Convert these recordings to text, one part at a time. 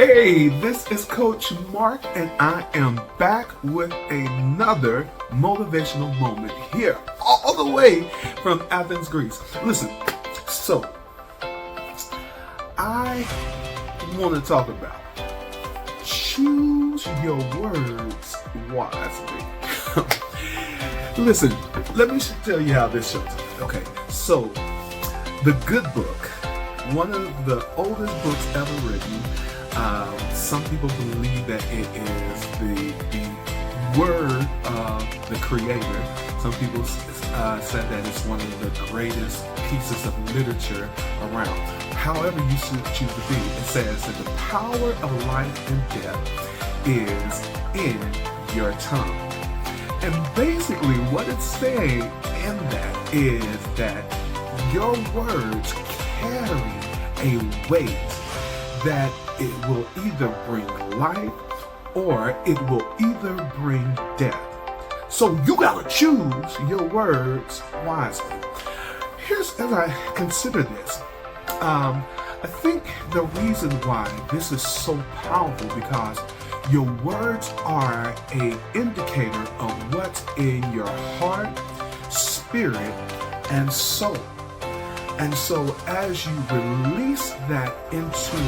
Hey, this is Coach Mark, and I am back with another motivational moment here, all the way from Athens, Greece. Listen, so I want to talk about choose your words wisely. Listen, let me tell you how this shows up. Okay, so the Good Book, one of the oldest books ever written. Some people believe that it is the word of the Creator. Some people said that it's one of the greatest pieces of literature around. However you should choose to be, it says that the power of life and death is in your tongue. And basically what it's saying in that is that your words carry a weight that it will either bring life or it will either bring death. So you gotta choose your words wisely. Here's, as I consider this, I think the reason why this is so powerful because your words are an indicator of what's in your heart, spirit, and soul. And so as you release that into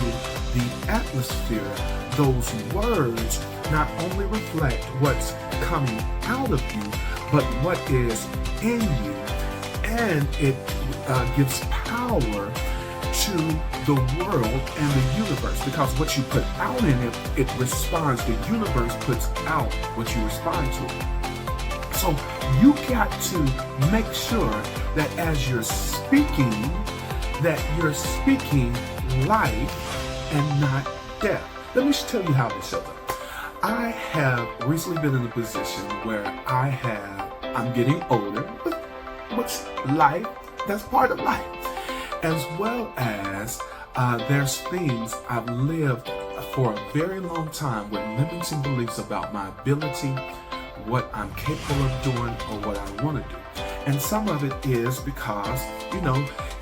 the atmosphere, those words not only reflect what's coming out of you, but what is in you. And it gives power to the world and the universe, because what you put out in it, it responds. The universe puts out what you respond to. So you got to make sure that as you're speaking life and not death. Let me tell you how this shows up. I have recently been in a position where I'm getting older, but what's life? That's part of life. As well as there's things I've lived for a very long time with limiting beliefs about my ability, what I'm capable of doing, or what I want to do. And some of it is because,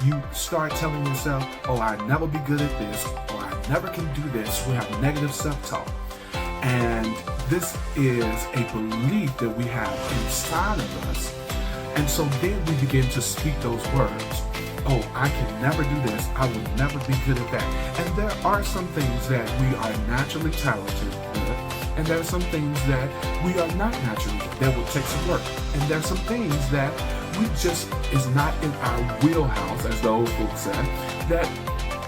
you start telling yourself, oh, I'll never be good at this, or I never can do this. We have negative self-talk. And this is a belief that we have inside of us. And so then we begin to speak those words. Oh, I can never do this. I will never be good at that. And there are some things that we are naturally talented with. And there are some things that we are not naturally good, that will take some work. And there are some things that we just is not in our wheelhouse, as the old folks said, that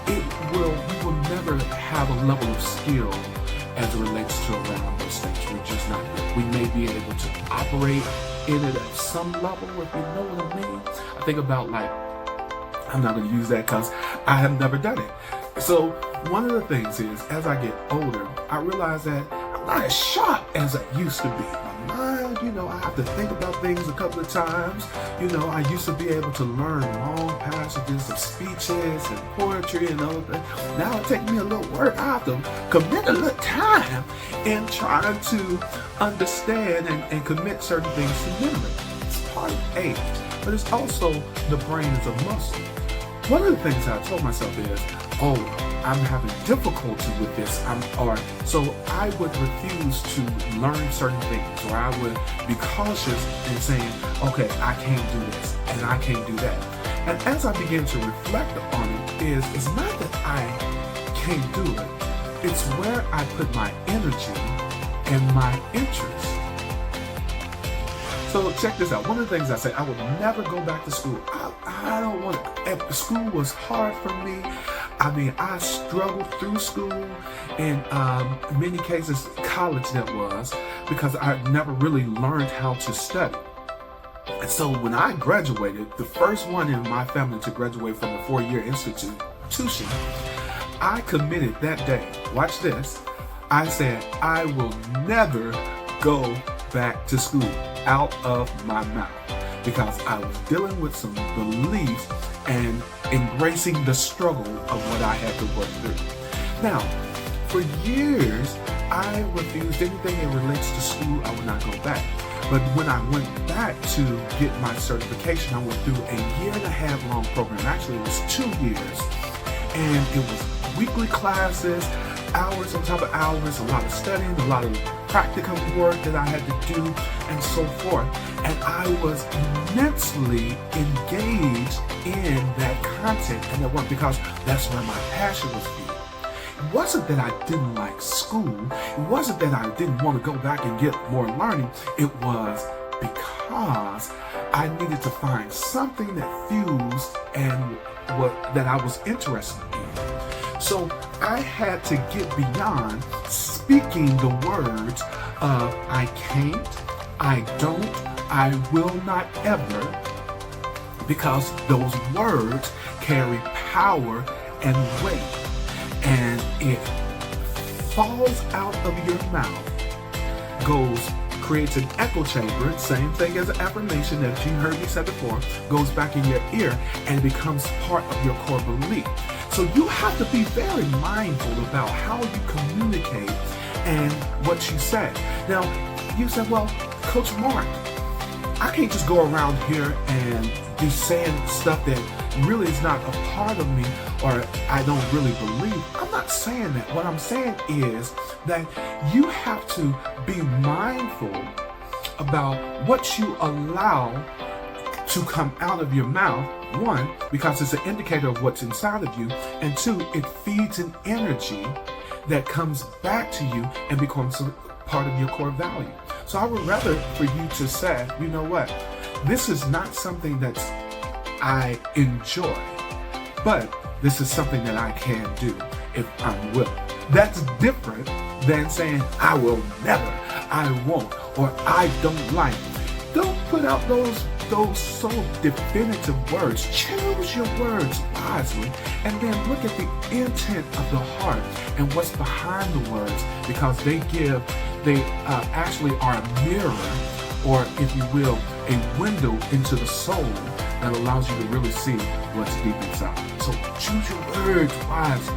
we will never have a level of skill as it relates to around those things. We're just not good. We may be able to operate in it at some level, if you know what I mean. I think about I'm not going to use that because I have never done it. So one of the things is, as I get older, I realize that I'm not as sharp as I used to be. My mind, I have to think about things a couple of times. I used to be able to learn long passages of speeches and poetry and other things. Now it takes me a little work. I have to commit a little time in trying to understand and commit certain things to memory. It's part of age, but it's also the brain is a muscle. One of the things I told myself is, I'm having difficulty with this, so I would refuse to learn certain things, or I would be cautious in saying, okay, I can't do this, and I can't do that. And as I begin to reflect on it, it's not that I can't do it, it's where I put my energy and my interest. So check this out. One of the things I said, I would never go back to school. I don't want to. School was hard for me. I struggled through school, in many cases, college that was, because I never really learned how to study. And so when I graduated, the first one in my family to graduate from a 4-year institution, I committed that day. Watch this. I said, I will never go back to school, out of my mouth, because I was dealing with some beliefs and embracing the struggle of what I had to work through. Now, for years, I refused anything that relates to school. I would not go back. But when I went back to get my certification, I went through a 1.5 year long program. Actually, it was 2 years. And it was weekly classes, hours on top of hours, a lot of studying, a lot of practicum work that I had to do, and so forth. And I was immensely engaged in that content and that work because that's where my passion was viewed. It wasn't that I didn't like school. It wasn't that I didn't want to go back and get more learning. It was because I needed to find something that fused and that I was interested in. So I had to get beyond speaking the words of I can't, I don't, I will not ever, because those words carry power and weight, and it falls out of your mouth, creates an echo chamber, same thing as an affirmation that you heard me say before, goes back in your ear and becomes part of your core belief. So you have to be very mindful about how you communicate and what you say. Now, you said, well, Coach Mark, I can't just go around here and be saying stuff that really is not a part of me or I don't really believe. I'm not saying that. What I'm saying is that you have to be mindful about what you allow to come out of your mouth. One, because it's an indicator of what's inside of you, and two, it feeds an energy that comes back to you and becomes a part of your core value. So I would rather for you to say, you know what, this is not something that I enjoy, but this is something that I can do if I'm willing. That's different than saying I will never, I won't, or I don't like. Don't put out those so definitive words. Choose your words wisely, and then look at the intent of the heart and what's behind the words, because they actually are a mirror, or if you will, a window into the soul that allows you to really see what's deep inside. So choose your words wisely.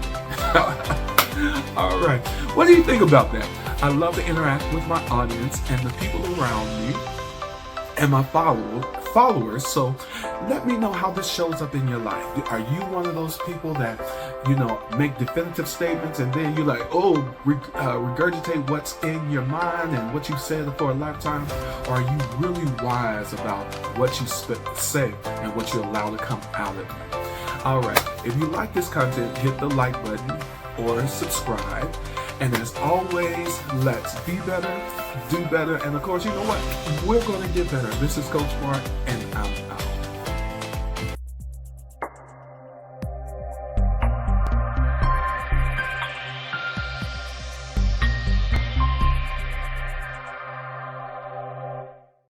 All right. What do you think about that? I love to interact with my audience and the people around me and my followers. So let me know how this shows up in your life. Are you one of those people that, make definitive statements and then you're like, regurgitate what's in your mind and what you said for a lifetime? Or are you really wise about what you say and what you allow to come out of you? All right. If you like this content, hit the like button or subscribe. And as always, let's be better, do better, and of course, you know what? We're going to get better. This is Coach Mark, and I'm